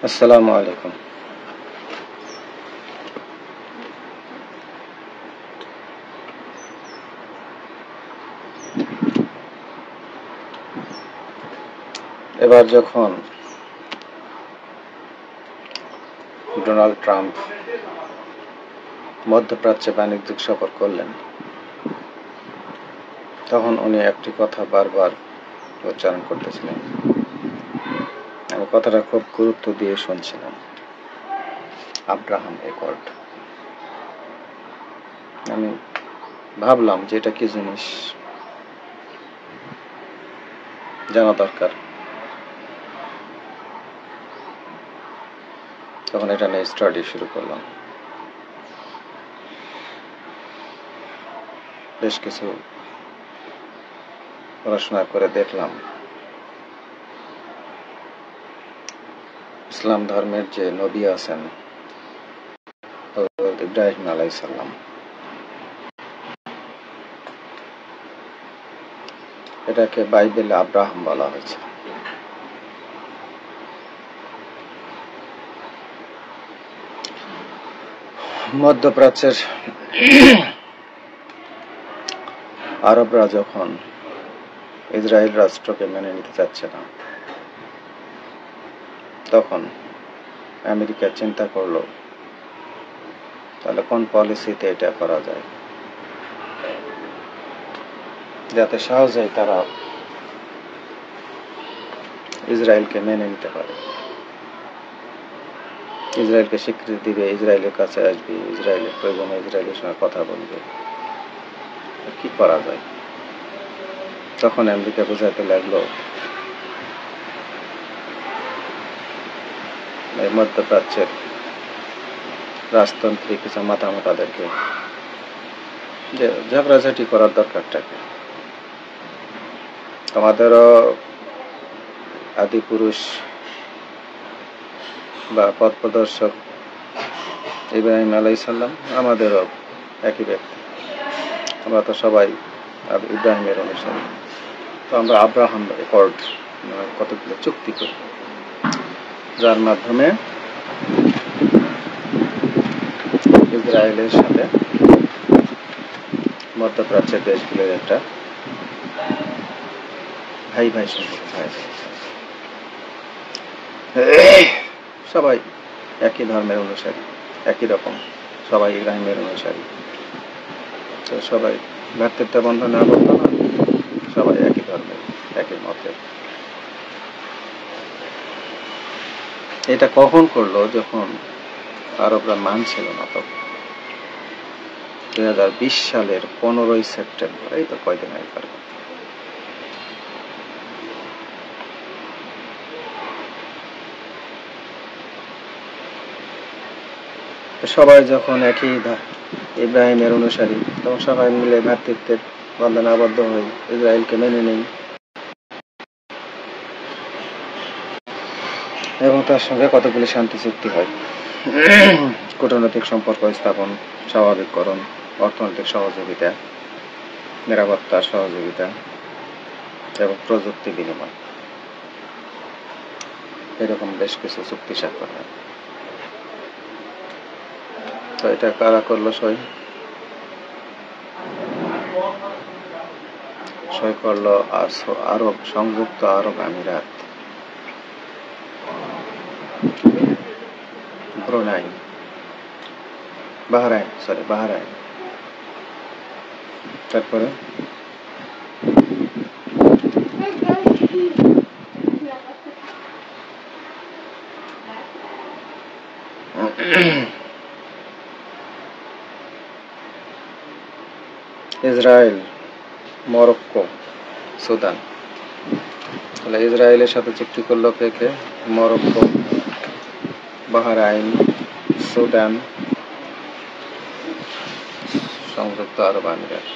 আসসালামু আলাইকুম। এবার যখন ডোনাল্ড ট্রাম্প মধ্যপ্রাচ্যে বাণিজ্যিক সফর করলেন, তখন উনি একটি কথা বারবার উচ্চারণ করতেছিলেন। আমি কথাটা খুব গুরুত্ব দিয়ে শুনছিলাম। Abraham accord. আমি ভাবলাম যে এটা কি জিনিস, জানা দরকার। তখন এটা নিয়ে স্টাডি শুরু করলাম। বেশ কিছু পড়াশোনা করে দেখলাম ইসলাম ধর্মের যে নবী আছেন হযরত ইব্রাহিম আলাইহিস সালাম, এটাকে বাইবেলে আব্রাহাম বলা হয়েছে। মধ্যপ্রাচ্যের আরবরা যখন ইসরায়েল রাষ্ট্রকে মেনে নিতে চাচ্ছে না, তখন আমেরিকা চিন্তা করলো তাহলে কোন পলিসিতে এটা করা যায় যাতে সহজেই তারা ইসরায়েলকে মেনে নিতে পারে, ইসরায়েলকে স্বীকৃতি দিবে, ইসরায়েলের কাছে আসবে, ইসরায়েলের প্রয়োজনে ইসরায়েলের সঙ্গে কথা বলবে। কি করা যায়? তখন আমেরিকা বোঝাতে লাগলো এই মধ্যপ্রাচ্যের রাজতন্ত্রী কিছু মাথামোটাদেরকে যে ঝগড়াঝাটি করার দরকারটাকে, আমাদেরও আদি পুরুষ বা পথ প্রদর্শক ইব্রাহিম আলাইহিস সালাম আমাদেরও একই ব্যক্তি। আমরা তো সবাই ইব্রাহিমের অনুসারী। তো আমরা আব্রাহাম অ্যাকর্ড কতগুলো চুক্তি করি, যার মাধ্যমে ইসরায়েলের সাথে মধ্যপ্রাচ্যের দেশগুলোর একটা ভাই ভাই সম্পর্ক হয়। সবাই একই ধর্মের অনুসারী, একই রকম, সবাই ইব্রাহিমের অনুসারী। তো সবাই ভ্রাতৃত্ব বন্ধনে আবদ্ধ না, সবাই একই ধর্মের, একই মতের। এটা কখন করলো? যখন আরবরা মানছিল না। তখন 2020 সালের 15ই সেপ্টেম্বর, এই তো কয়দিন আগেকার কথা। সবাই যখন একই ইব্রাহিমের অনুসারী, তখন সবাই মিলে ভ্রাতৃত্বের বন্ধনে আবদ্ধ হয়ে ইসরায়েলকে মেনে নেই এবং তার সঙ্গে কতগুলি শান্তি চুক্তি হয়। কূটনৈতিক সম্পর্ক স্থাপন, স্বাভাবিককরণ, অর্থনৈতিক সহযোগিতা, নিরাপত্তার সহযোগিতা এবং প্রযুক্তি বিনিময়, এরকম বেশ কিছু চুক্তি স্বাক্ষর হয়। তো এটা কারা করলো? সই করলো আরব সংযুক্ত আরব আমিরাত, ব্রুনাই, বাহরাইন, তারপরে ইসরায়েল, মরক্কো, সুদান। তাহলে ইসরায়েলের সাথে চুক্তি করলো কে? মরক্কো, বাহরাইন, সুদান, সংযুক্ত আরব আমিরাত।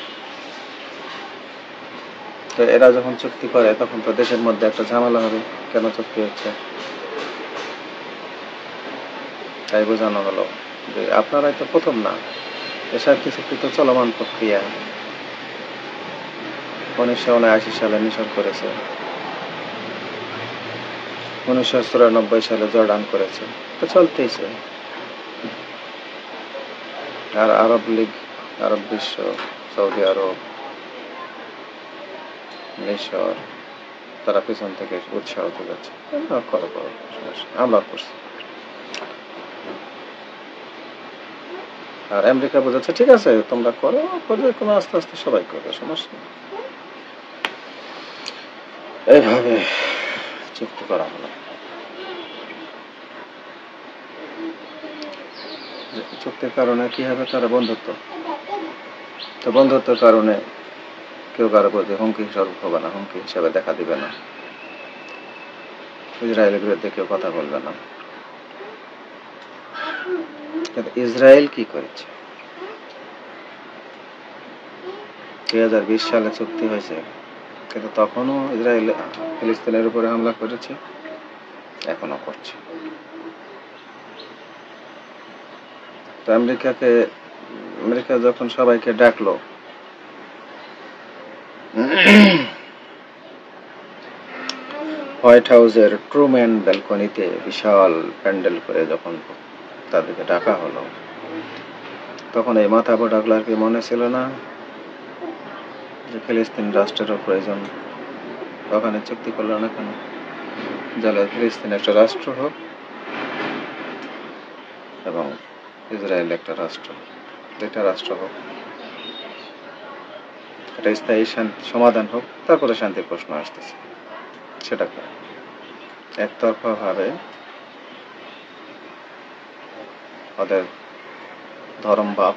তো এরা যখন চুক্তি করে তখন তো দেশের মধ্যে একটা ঝামেলা হবে, কেন চুক্তি হচ্ছে। তাই বোঝানো হলো যে আপনারাই তো প্রথম না, এসব চুক্তি তো চলমান প্রক্রিয়া। 1979 সালে মিশর করেছে, 1994 সালে জর্ডান করেছে, তো চলতেইছে। আর আরব লীগ, আরব বিশ্ব, সৌদি আরব, মিশর, তারা পিছন থেকে উৎসাহ তুলেছে, করো করো, সমস্যা, আমরা করছি। আর আমেরিকা বোঝাচ্ছে ঠিক আছে তোমরা করো, কোনো আস্তে আস্তে সবাই করবে, সমস্যা নেই। এইভাবে চুক্তি করা হলো। চুক্তির কারণে কি হবে, তারা বন্ধুত্ব, তো বন্ধুত্বের কারণে কেউ কারো প্রতি হুমকি স্বরূপ হবে না, হুমকি হিসাবে দেখা দিবে না, ইসরায়েলের বিরুদ্ধে কেউ কথা বলবে না। কিন্তু ইসরায়েল কি করেছে? 2020 সালে চুক্তি হয়েছে, কিন্তু তখনও ইসরায়েল ফিলিস্তিনের উপরে হামলা করেছে, এখনো করছে। তো আমেরিকা যখন সবাইকে ডাকলো, হোয়াইট হাউসের ট্রুম্যান ব্যালকনিতে বিশাল প্যান্ডেল করে যখন তাদেরকে ডাকা হলো, তখন এই মাথা বোটাগুলার কি মনে ছিল না যে ফিলিস্তিন রাষ্ট্রেরও প্রয়োজন? ওখানে চুক্তি করলো না কেন? যাতে ফিলিস্তিন একটা রাষ্ট্র হোক এবং ইসরায়েল একটা রাষ্ট্র, দুইটা রাষ্ট্র হোক, একটা স্থায়ী সমাধান হোক, তারপরে শান্তির প্রশ্ন আসতেছে। সেটা একতরফা ভাবে ওদের ধর্ম বাপ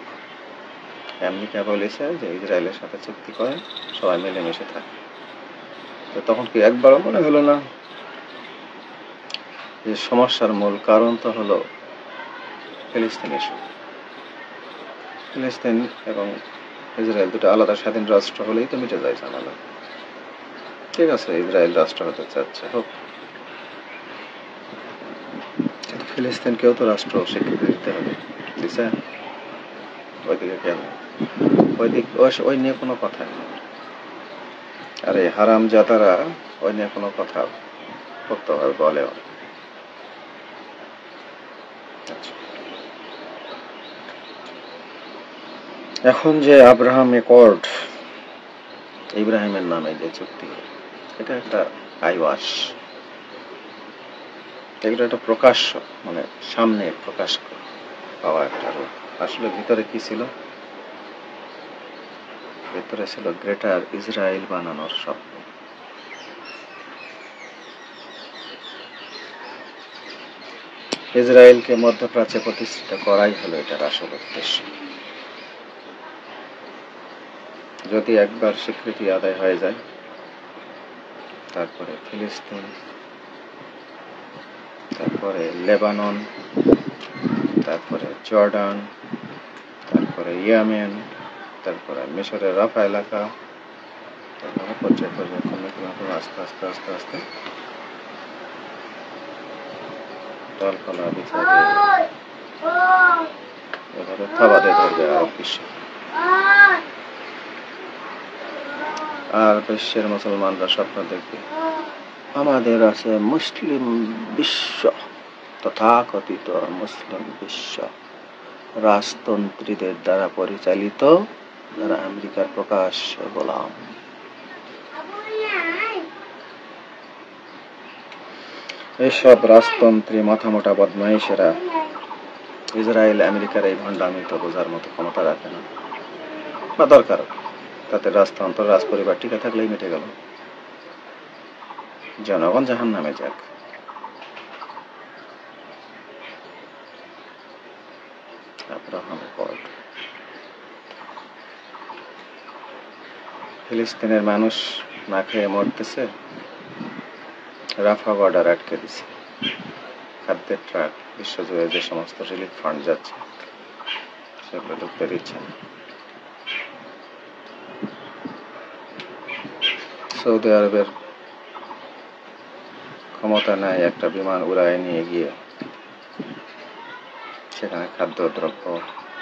আমেরিকা বলেছে যে ইসরায়েলের সাথে চুক্তি করে সবাই মিলেমিশে থাকে। তো তখন কি একবারও মনে হলো না যে সমস্যার মূল কারণ তো হলো ফিলিস্তিন ইস্যু? ফিলিস্তিন এবং ইসরায়েল দুটো আলাদা স্বাধীন রাষ্ট্র হলেই তো মিটে যায় ঝামেলা। ঠিক আছে, ইসরায়েল রাষ্ট্র হতে চাচ্ছে, হোক, ফিলিস্তিনকেও তো রাষ্ট্র স্বীকৃতি দিতে হবে, দিছে? ওইদিকে কেন? ওই নিয়ে কোনো কথা নেই। আর এই হারাম জাতারা ওই নিয়ে কোনো কথা করতে হবে বলেও। এখন যে আব্রাহাম অ্যাকর্ড, ইব্রাহিমের নামে যে চুক্তি, এটা একটা আইওয়াস, এগুলো একটা প্রকাশ্য, মানে সামনে প্রকাশ পাওয়া একটা রূপ। আসলে ভিতরে কি ছিল? ভিতরে ছিল গ্রেটার ইসরায়েল বানানোর স্বপ্ন। ইসরায়েলকে মধ্যপ্রাচ্যে প্রতিষ্ঠিত করাই হলো এটার আসল উদ্দেশ্য। যদি একবার স্বীকৃতি আদায় হয়ে যায়, তারপরে ফিলিস্তিন, তারপরে লেবানন, তারপরে জর্ডান, তারপরে ইয়েমেন, তারপরে মিশরের রাফা এলাকা, তারপরে পর্যায় ক্রমে আস্তে আস্তে আস্তে আস্তে ডালপালা বিছাবে, এভাবে থাবাতে ধরবে আরব বিশ্ব। আর বিশ্বের মুসলমানরা স্বপ্ন দেখবে আমাদের আছে মুসলিম বিশ্ব, তথাকথিত মুসলিম বিশ্ব, রাজতন্ত্রীদের দ্বারা পরিচালিত, যারা আমেরিকার প্রকাশ্য গোলাম। এইসব রাজতন্ত্রী মাথামোটা বদমাইশেরা ইসরায়েল আমেরিকার এই ভণ্ডামি তো বোঝার মতো ক্ষমতা রাখে না, বা দরকার, তাতে রাজতন্ত্র রাজপরিবার টিকে থাকলেই মিটে গেল, জনগণ জাহান্নামে যাক। Abraham accord. ফিলিস্তিনের মানুষ না খেয়ে মরতেছে, রাফা বর্ডার আটকে দিছে, খাদ্যের ট্রাক বিশ্বজুড়ে যে সমস্ত রিলিফ ফান্ড যাচ্ছে সেগুলো ঢুকতে দিচ্ছে না। সৌদি আরবের ক্ষমতা নাই একটা বিমান উড়ায় নিয়ে গিয়ে সেখানে খাদ্যদ্রব্য,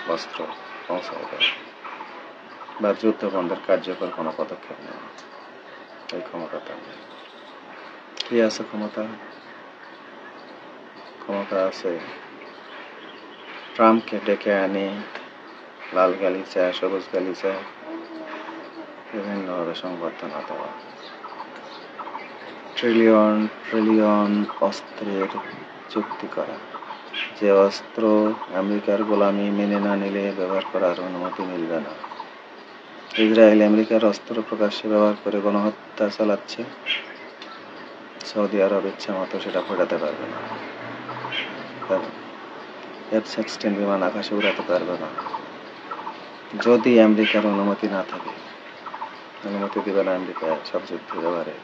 বস্ত্র পৌঁছায় দেয়, বা যুদ্ধ বন্ধের কার্যকর কোনো পদক্ষেপ নেয়। এই ক্ষমতা তার নেই। কি আছে ক্ষমতা? ক্ষমতা আছে ট্রাম্পকে ডেকে আনে লাল গালিচা সবুজ গালিচা বিভিন্নভাবে সংবর্ধনা দেওয়া, ট্রিলিয়ন ট্রিলিয়ন অস্ত্রের চুক্তি করা, যে অস্ত্র আমেরিকার গোলামি মেনে না নিলে ব্যবহার করার অনুমতি মিলবে না। ইসরায়েল আমেরিকার অস্ত্র প্রকাশ্যে ব্যবহার করে গণহত্যা চালাচ্ছে, সৌদি আরব ইচ্ছা মতো সেটা ফোটাতে পারবে না, F-16 বিমান আকাশে উড়াতে পারবে না যদি আমেরিকার অনুমতি না থাকে। অনুমতি দিবে না আমেরিকা সব যুদ্ধ ব্যবহারে।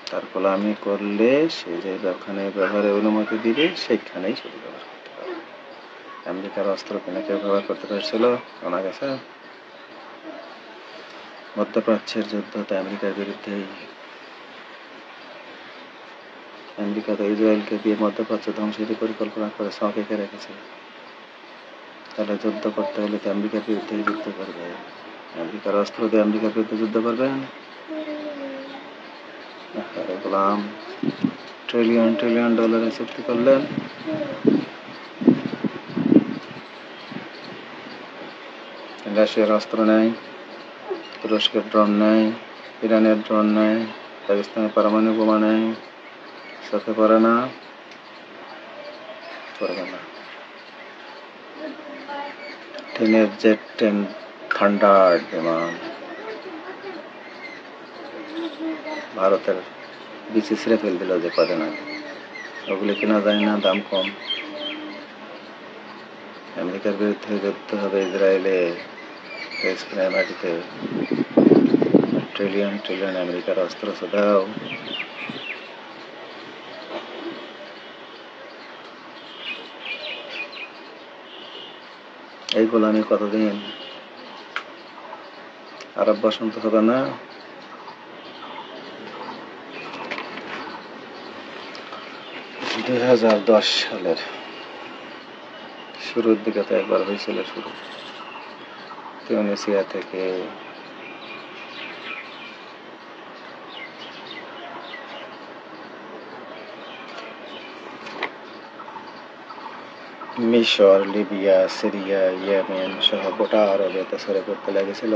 তার গোলামি করলে সে যেখানে ব্যবহারে অনুমতি দিবে সেখানেই শুধু ব্যবহার করতে পারবে। আমেরিকার অস্ত্র কিনা কেউ ব্যবহার করতে পারছিল? জানা গেছে মধ্যপ্রাচ্যের যুদ্ধতে আমেরিকার বিরুদ্ধেই। আমেরিকা তো ইসরায়েলকে দিয়ে মধ্যপ্রাচ্য ধ্বংসের পরিকল্পনা করে সাঁকে রেখেছে। তাহলে যুদ্ধ করতে হলে তো আমেরিকার বিরুদ্ধে যুদ্ধ করবে। আমেরিকার অস্ত্র দিয়ে আমেরিকার বিরুদ্ধে যুদ্ধ করবেন? গোলাম ট্রিলিয়ন ট্রিলিয়ন ডলারের চুক্তি করলেন, রাশিয়ার অস্ত্র নেয়, তুরস্কের ড্রোন নেয়, ইরানের ড্রোন নেয়, পাকিস্তানের পারমাণু বোমা নেয়, সাথে পারে না, করবে না। চীনের জেট 10 থান্ডার বিমান ভারতের বিচে ছিঁড়ে ফেল দিল যে কদিন আগে, ওগুলি কেনা যায় না, দাম কম। আমেরিকার বিরুদ্ধে যুদ্ধ হবে ইসরায়েলে, মাটিতে ট্রিলিয়ন ট্রিলিয়ন আমেরিকার অস্ত্র দাও। এই গোলামি কতদিন? আরব বসন্ত হবে না? 2010 সালের শুরুর দিকে তো একবার হয়েছিল, শুরু তিউনিসিয়া থেকে মিশর, লিবিয়া, সিরিয়া, ইয়েমেন সহ গোটা আরবে ছড়ে পড়তে লেগেছিল।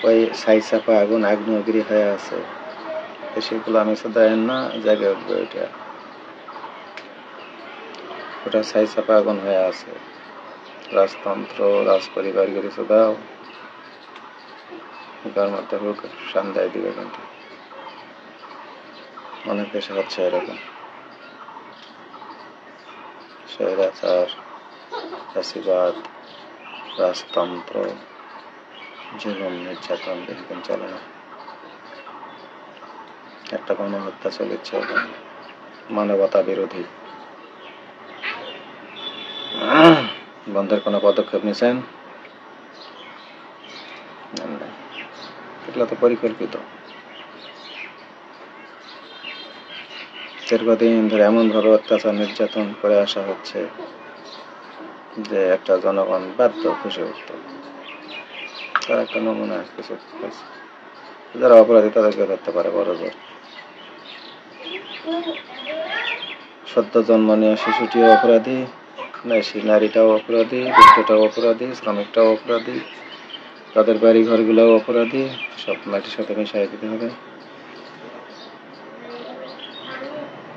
ওই ছাইচাপা আগুন আগ্নেয়গিরি হয়ে আছে, সেগুলো আমি দেন না জায়গায় উঠবে। ওটা ছাইচাপা আগুন হয়ে আছে। রাজতন্ত্র রাজ পরিবার কিছু দাও, তার মধ্যে হোক সান্দায় দিবে, কিন্তু অনেক দেশে হচ্ছে এরকম স্বৈরাচার, ফাঁসিবাদ, রাজতন্ত্র, জুলুম নির্যাতন এরকম চলে না। একটা গণহত্যা চলেছে, মানবতা বিরোধী। বন্ধের কোনো পদক্ষেপ নিয়েছেন? এগুলো তো পরিকল্পিত। দীর্ঘদিন ধরে এমনভাবে অত্যাচার নির্যাতন করে আসা হচ্ছে যে একটা জনগণ বাধ্য খুশি উঠত। তার একটা নমুনা কিছু হয়েছে। যারা অপরাধী তাদেরকে ধরতে পারে বড় জোর। সদ্য জন্ম নেওয়া শিশুটিও অপরাধী, নারীটাও অপরাধী, বৃদ্ধটাও অপরাধী, শ্রমিকটাও অপরাধী, তাদের বাড়ি ঘরগুলোও অপরাধী। সব মাটির সাথে মিশাই দিতে হবে।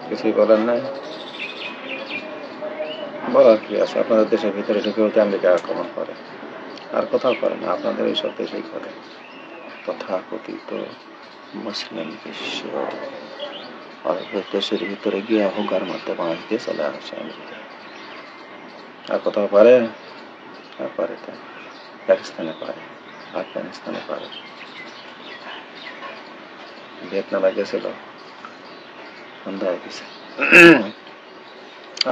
কিছুই বলার নাই। বলার কি আছে? আপনাদের দেশের ভিতরে ঢুকে হতে আমেরিকা আক্রমণ করে, আর কোথাও করে না। আপনাদের এই সব দেশেই করে। তথাকথিত মুসলিম বিশ্ব দেশের ভিতরে গিয়ে হোগার মধ্যে বাঁশ দিয়ে চলে আসে আমেরিকা। আর কোথাও পারে? আর পারে তো পাকিস্তানে পারে, আফগানিস্তানে পারে, ভিয়েতনামে গেছিল, সন্ধ্যা হয়ে গেছে।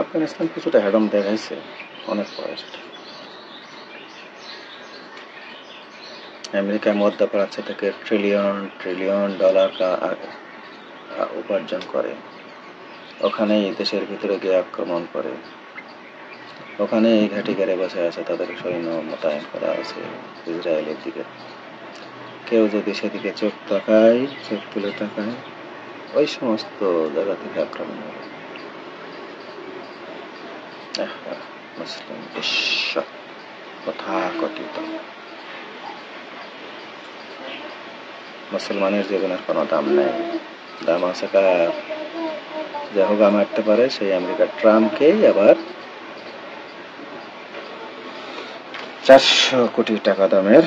আফগানিস্তান কিছুটা হ্যাডম দেখাইছে, অনেক পরে সেটা। আমেরিকা মধ্যপ্রাচ্য থেকে ট্রিলিয়ন ট্রিলিয়ন ডলার উপার্জন করে, ওখানেই দেশের ভিতরে গিয়ে আক্রমণ করে, ওখানে এই ঘাঁটি ঘেরে বসে আছে, তাদের সৈন্য মোতায়েন করা আছে ইসরায়েলের দিকে। কেউ যদি সেদিকে চোখ তাকায়, চোখ তুলে তাকায়, ওই সমস্ত জায়গা থেকে আক্রমণ হবে। মুসলিম বিশ্ব তথাকথিত মুসলমানের জীবনের কোনো দাম নেই, দাম আছে কার? যে হোগা মারতে পারে সেই আমেরিকার ট্রাম্পকেই আবার 400 কোটি টাকা দামের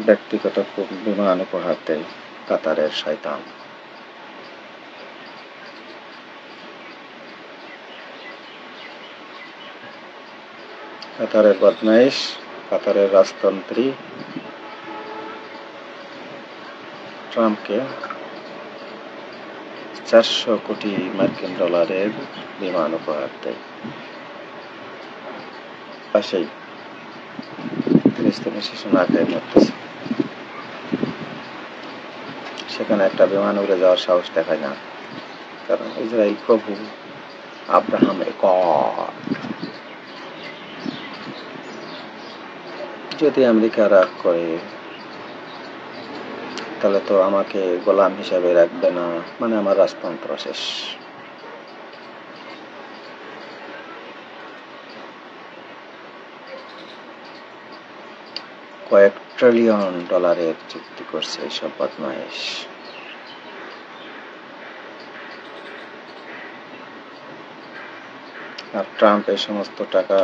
ব্যক্তিগত বিমান উপহার দেয় কাতারের শয়তান। কাতারের বদমাইশ, কাতারের রাজতন্ত্রী ট্রাম্পকে 400 কোটি মার্কিন ডলারের বিমান উপহার দেয়। পাশেই ফিলিস্তিনি শিশু না খেয়ে মরতেছে, সেখানে একটা বিমান উড়ে যাওয়ার সাহস দেখায় না, কারণ ইসরায়েল প্রভু আব্রাহামের গড। যদি আমেরিকা রাগ করে তাহলে তো আমাকে গোলাম হিসাবে রাখবে না, মানে আমার রাজতন্ত্র শেষ। কয়েক ট্রিলিয়ন ডলারের চুক্তি করছে এইসব বদমাইশ। আর ট্রাম্প এই সমস্ত টাকা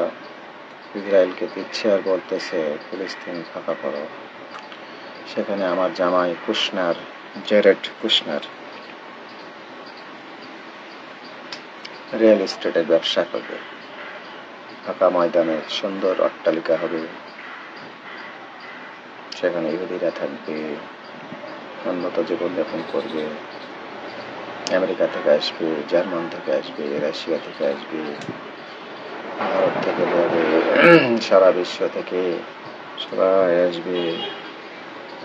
ইসরায়েলকে দিচ্ছে আর বলতেছে ফিলিস্তিন ফাঁকা করো। সেখানে আমার জামাই কুশনার, জেরেড কুশনার রিয়েল এস্টেটের ব্যবসা করবে, ফাঁকা ময়দানে সুন্দর অট্টালিকা হবে, সেখানে ইহুদিরা থাকবে, উন্নত জীবনযাপন করবে। আমেরিকা থেকে আসবে, জার্মান থেকে আসবে, রাশিয়া থেকে আসবে, ভারত থেকে যাবে, সারা বিশ্ব থেকে সবাই আসবে,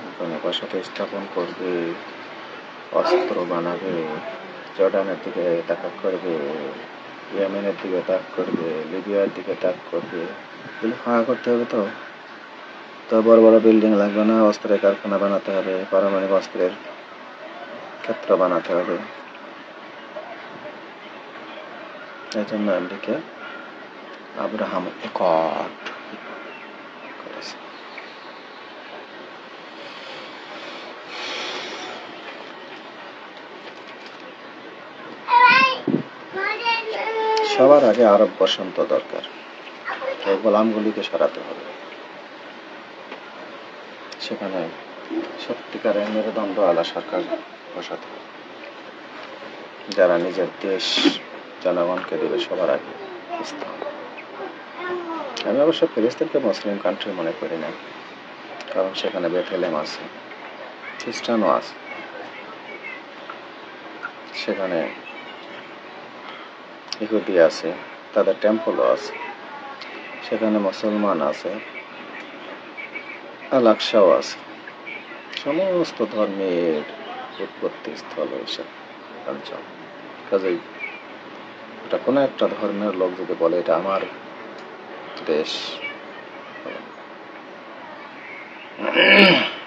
ওখানে বসতি স্থাপন করবে, অস্ত্র বানাবে, জর্ডানের দিকে তাক করবে, ইয়েমেনের দিকে তাক করবে, লিবিয়ার দিকে তাক করবে। এগুলো ফাঁকা করতে হবে। তো বড় বড় বিল্ডিং লাগবে না, অস্ত্রের কারখানা বানাতে হবে, পারমাণবিক অস্ত্রের ক্ষেত্র বানাতে হবে। এই জন্য আমেরিকা আব্রাহাম একট করেছে। সবার আগে আরব বসন্ত দরকার, এই গোলামগুলিকে সরাতে হবে। সেখানে সত্যিকারের মেরুদণ্ড আলা সরকার বসাতে হবে, যারা নিজের দেশ জনগণকে দেবে সবার আগে ইসলাম। আমি অবশ্য ফিলিস্তিনকে মুসলিম কান্ট্রি মনে করি না, কারণ সেখানে বেথলেম আছে, খ্রিস্টানও আছে, সেখানে ইহুদি আছে, তাদের টেম্পলও আছে, সেখানে মুসলমান আছে, আল-আকসাও আছে, সমস্ত ধর্মের উৎপত্তি স্থল এইসব অঞ্চল। কাজেই এটা কোনো একটা ধর্মের লোক যদি বলে এটা আমার দেশ,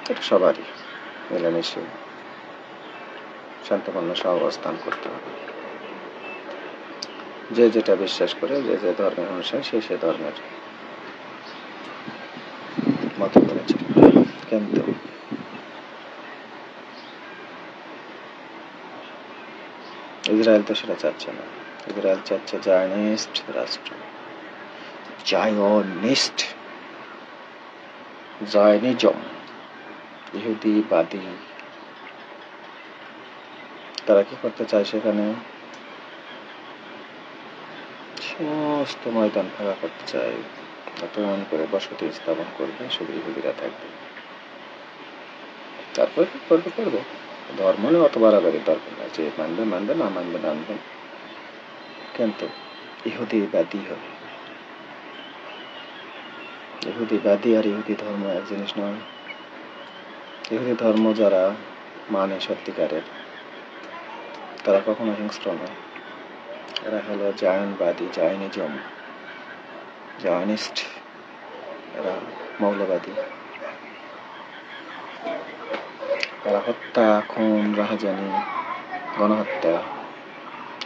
এটা সবারই মিলেমিশে শান্তিপূর্ণ সহাবস্থান করতে হবে। যে যেটা বিশ্বাস করে, যে যে ধর্মের অনুসারে সে ধর্মের মতো করে চলবে। কিন্তু ইসরায়েল তো সেটা চাচ্ছে না। ইসরায়েল চাচ্ছে জায়নিস্ট রাষ্ট্র, জায়নিস্ট, জায়নিজম, ইহুদিবাদী। তারা কি করতে চায়? সেখানে সমস্ত ময়দান ফাঁকা করতে চায়, আক্রমণ করে বসতি স্থাপন করবে, শুধু ইহুদিরা থাকবে। তারপর কি করবে? ধর্ম নিয়ে অত বাড়াবাড়ি দরকার না, যে মানবে মানবে, না মানবে না মানবে, কিন্তু ইহুদিবাদী হবে। ইহুদিবাদী আর ইহুদি ধর্ম এক জিনিস নয়। ইহুদি ধর্ম যারা মানে সত্যিকারের, তারা কখনো হিংস্র নয়। এরা হলো জায়নবাদী, জায়নিজম, জায়নিস্ট, এরা মৌলবাদী। তারা হত্যা, খুন, রাহাজানি, গণহত্যা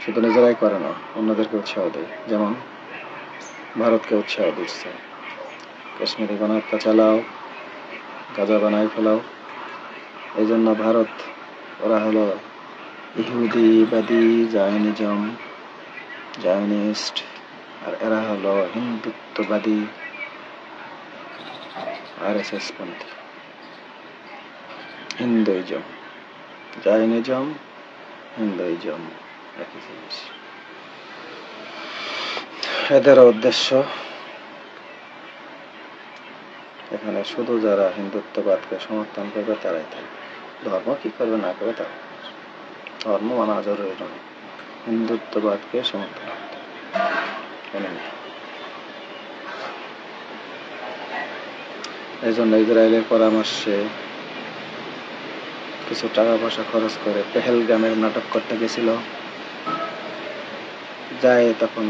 শুধু নিজেরাই করে না, অন্যদেরকে উৎসাহ দেয়। যেমন ভারতকে উৎসাহ দিচ্ছে, কাশ্মীরে গণহত্যা চালাও, গাজা বানাই ফেলাও। এই জন্য ভারত, ওরা হলো ইহুদিবাদী, জায়নিস্ট, আর এরা হলো হিন্দুত্ববাদী, RSS পন্থী। হিন্দুইজম, জায়নিজম, হিন্দুইজম একই জিনিস। এদের উদ্দেশ্য এখানে শুধু যারা হিন্দুত্ববাদকে সমর্থন করবে তারাই থাকবে। ধর্ম কি করবে না করবে তারা, ধর্ম মানা জরুরি নয়, হিন্দুত্ববাদকে সমর্থন করতে হবে। এই জন্য ইসরায়েলের পরামর্শে কিছু টাকা পয়সা খরচ করে পেহেলগামের নাটক করতে গেছিল। যায় তখন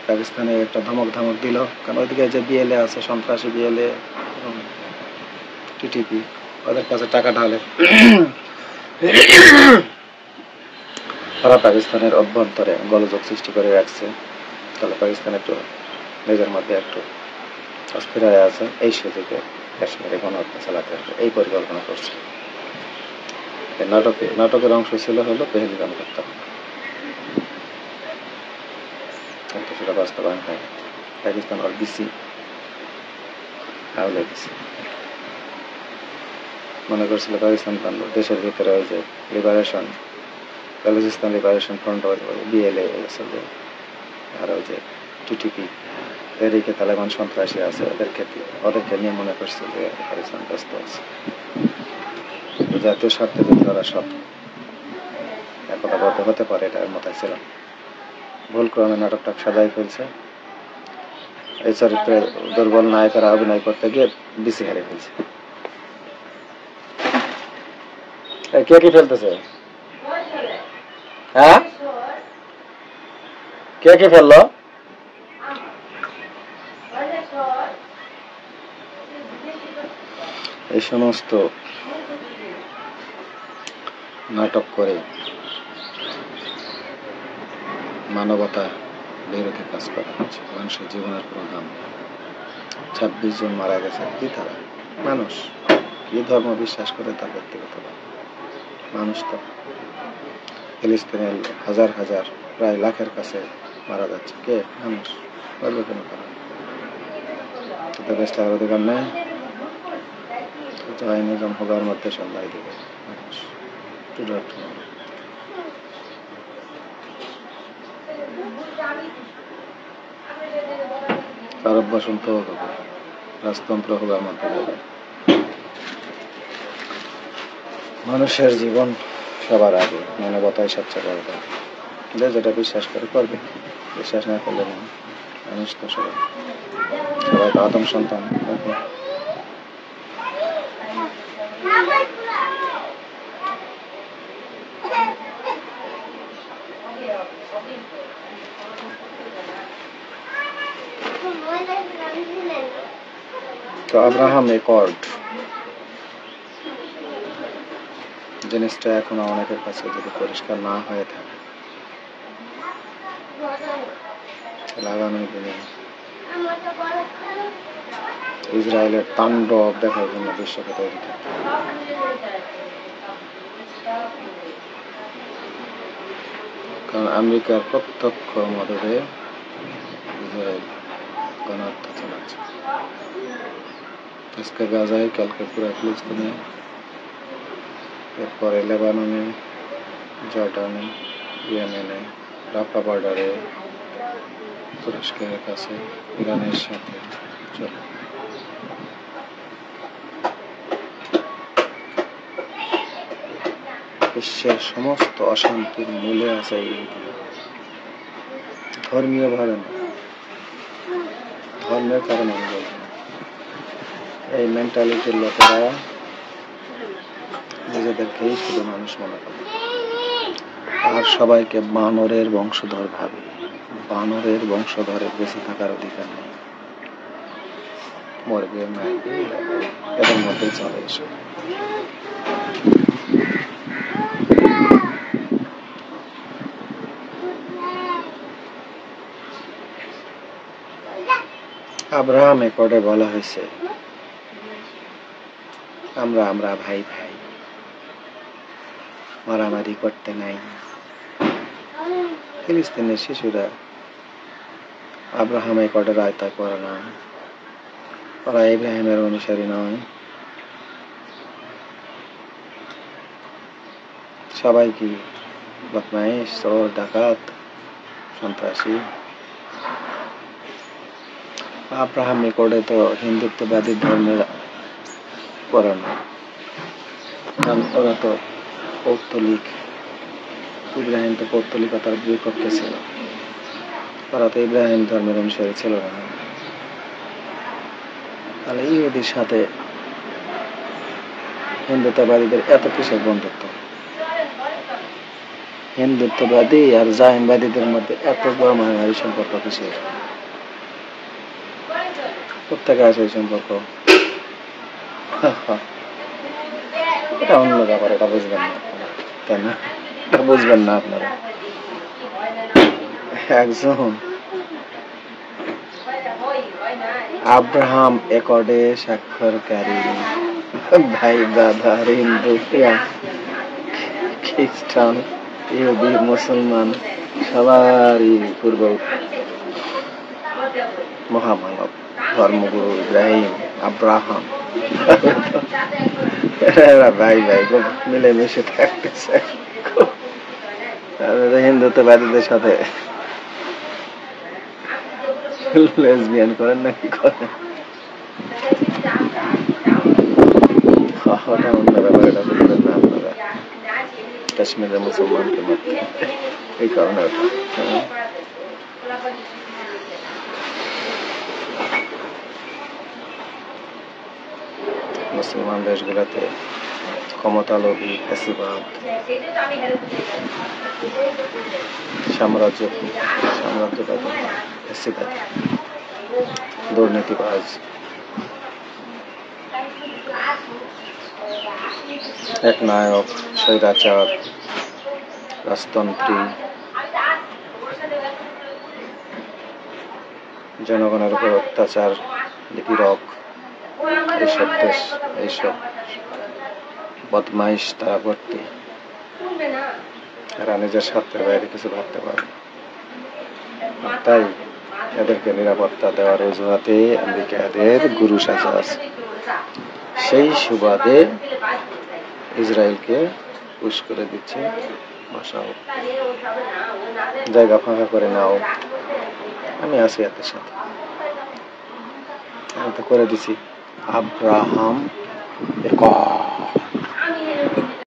পাকিস্তানে একটা ধমক দিল, কারণ ওইদিকে যে বিএলএ আছে, সন্ত্রাসী বিএলএ, টিটিপি, ওদের কাছে টাকা ঢালে। তারা পাকিস্তানের অভ্যন্তরে গোলযোগ সৃষ্টি করে রাখছে। তাহলে পাকিস্তান একটু নিজের মধ্যে একটু অস্থিরতা আছে, এই সুযোগে কাশ্মীরে গণহত্যা চালাতে হবে, এই পরিকল্পনা করছে। নাটকের অংশ ছিল হলো পেহেলগাম হত্যা, কিন্তু সেটা বাস্তবায়ন হয়। পাকিস্তান আর দিছি আউলে দিছি, মনে করছিল পাকিস্তান দেশের ভিতরে ওই যে liberation, Balochistan liberation front, BLA, আর ওই যে টিটিপি, এদিকে তালেবান সন্ত্রাসী আছে, ওদেরকে নিয়ে মনে করছে যে পাকিস্তান ব্যস্ত আছে। জাতীয় স্বার্থে যদি ওরা সব একতাবদ্ধ হতে পারে, এটার মতাই ছিলাম। ভুল ক্রমে নাটকটা সাজাই ফেলছে। এই চরিত্রে দুর্বল নায়িকারা অভিনয় করতে গিয়ে বিসি হারে ফেলছে। কে কি ফেলতেছে? হ্যাঁ, কে কে ফেললো? এই সমস্ত নাটক করে মানবতা বিরোধী কাজ করা হচ্ছে। মানুষের জীবনের কোনো দাম নেই। 26 জন মারা গেছে, কি তারা মানুষ? কি ধর্ম বিশ্বাস করে তার ব্যক্তিগত মানুষ তো। ফিলিস্তিনের হাজার হাজার, প্রায় লাখের কাছে মারা যাচ্ছে, কে মানুষ? বলবে কেন তারা? দেশটার অধিকার নেই, জায়নিজম হবার মধ্যে সন্দেহ দিবে মানুষ। আরব বসন্ত হবে, রাজতন্ত্র হবার মধ্যে যাবে। মানুষের জীবন সবার আগে, মানবতাই সবচেয়ে বড় দাম। যেটা বিশ্বাস করে করবে, বিশ্বাস না করলে না। মানুষ তো সবাই তো আদম সন্তান। তো আব্রাহাম অ্যাকর্ড জিনিসটা এখনো অনেকের কাছে যদি পরিষ্কার না হয়ে থাকে, আগামী দিনে ইসরায়েলের তাণ্ডব দেখার জন্য বিশ্বকে তৈরি থাকবে। কারণ আমেরিকার প্রত্যক্ষ মদদে ইসরায়েল গণহত্যা চালাচ্ছে। আজকে গাজায়, কালকে পুরো ফিলিস্তিনে, এরপরে লেবাননে, জর্ডানে, ইয়েমেনে, রাফা বর্ডারে, তুরস্কের কাছে, ইরানের সাথে চলে। বিশ্বের সমস্ত অশান্তির মূলে আছে ধর্মীয় ভাবে না, ধর্মের কারণে আমি বলবো। এই মেন্টালিটির লোকেরা নিজেদেরকেই শুধু মানুষ মনে করে, আর সবাইকে বানরের বংশধর ভাবে। বানরের বংশধরের বেঁচে থাকার অধিকার নেই, মরবে, মারবে, এদের মধ্যে চলে এসব। আব্রাহাম একর্ডে বলা হয়েছে আমরা আমরা ভাই ভাই, মারামারি করতে নাই। ফিলিস্তিনের শিশুরা আব্রাহাম একর্ডের আয়তা করে না, ওরা ইব্রাহিমের অনুসারী নয়। সবাই কি বদমাইশ, চোর, ডাকাত, সন্ত্রাসী? আব্রাহাম একর্ডে তো হিন্দুত্ববাদী ধর্মের করে না, কারণ ওরা তো পৌত্তলিক। ইব্রাহিম তো পৌত্তলিকতার বিপক্ষে ছিল, ওরা তো ইব্রাহিম ধর্মের অনুসারী ছিল না। তাহলে ইহুদির সাথে হিন্দুত্ববাদীদের এত কিসের বন্ধুত্ব? হিন্দুত্ববাদী আর জায়নবাদীদের মধ্যে এত বড় মারামারি সম্পর্ক কিসের? কোথেকে আসে এই সম্পর্ক? এটা অন্য ব্যাপার, এটা বুঝবেন না আপনারা, তাই না? এটা বুঝবেন না আপনারা। একজন আব্রাহাম একর্ডে স্বাক্ষরকারী ভাই ব্রাদার, হিন্দু, খ্রিস্টান, ইহুদি, মুসলমান সবারই পূর্ব মহামানব ধর্মগুরু ইব্রাহিম, আব্রাহাম, এরা ভাই ভাই খুব মিলেমিশে থাকতেছে। হিন্দুত্ববাদীদের সাথে লেসবিয়ান করেন নাকি করেন? ওটা অন্য ব্যাপার, এটা বুঝবেন না আপনারা। কাশ্মীরের মুসলমানকে মারতে, এই কারণে ওটা। মুসলমান দেশগুলোতে ক্ষমতালোভী, ফ্যাসিবাদ, সাম্রাজ্যবাদী, ফ্যাসিবাদ, দুর্নীতিবাজ, এক নায়ক, স্বৈরাচার, রাজতন্ত্রী, জনগণের উপর অত্যাচার, নিপীড়ক, এইসব দেশ, এইসব বদমাইশ তারা ভর্তি। এরা নিজের স্বার্থের বাইরে কিছু ভাবতে পারে, তাই এদেরকে নিরাপত্তা দেওয়ার অজুহাতে আমেরিকা এদের গুরু সাজা আছে। সেই সুবাদে ইসরায়েলকে পুশ করে দিচ্ছে, বসাও, জায়গা ফাঁকা করে নাও, আমি আছি এদের সাথে। আমি তো করে দিছি আব্রাহাম একর্ড।